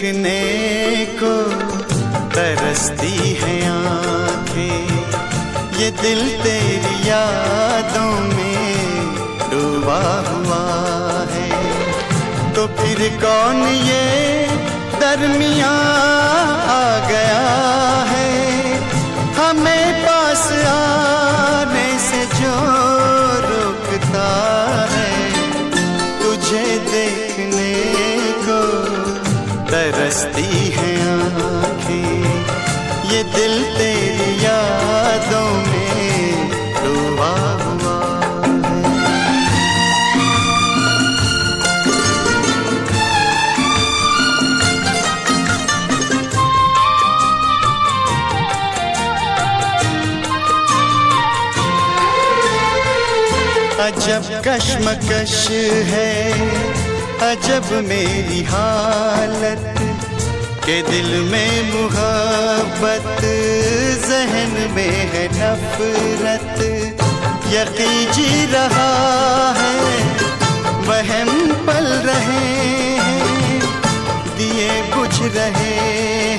देखने को तरसती है आँखें, ये दिल तेरी यादों में डूबा हुआ है। तो फिर कौन ये दरमियाँ आ गया है, हमें पास आने से जो रोकता है। तुझे देखने को तरसती हैं आँखें, ये दिल तेरी यादों में डूबा हुआ अजब कश्मकश है, अजब मेरी हालत के दिल में मुहब्बत, जहन में है नफरत। यकीन जी रहा है, वहम पल रहे हैं, दिए बुझ रहे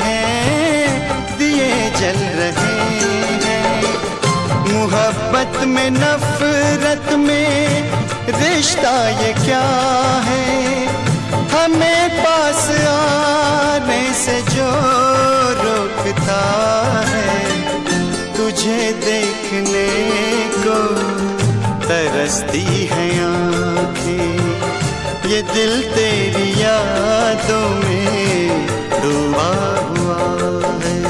हैं, दिए जल रहे हैं। मोहब्बत में नफरत में रिश्ता ये क्या है, हमें पास आने से जो रोकता है। तुझे देखने को तरसती हैं आँखें, ये दिल तेरी यादों में डूबा हुआ है।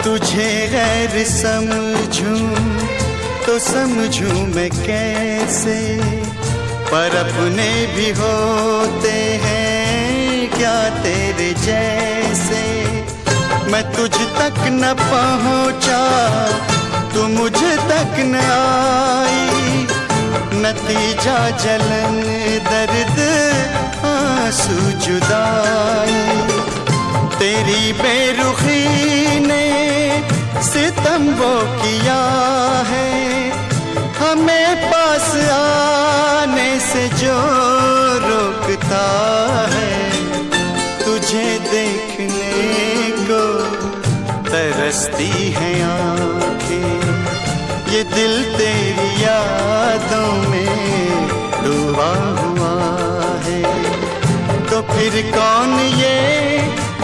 तुझे गैर समझूं तो समझूं मैं कैसे, पर अपने भी होते हैं क्या तेरे जैसे। मैं तुझ तक न पहुंचा, तू मुझ तक न आई, नतीजा जलन दर्द आंसू जुदाई। तेरी बेरुखी ने सितम वो किया है, हमें पास आने से जो रोकता है। तुझे देखने को तरसती हैं आँखें, ये दिल तेरी यादों में डूबा हुआ है। तो फिर कौन ये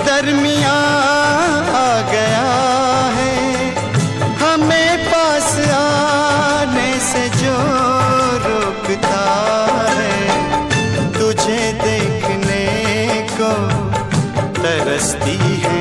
दरमियाँ आ गया है, हमें पास आने से जो रोकता है। तुझे देखने को तरसती है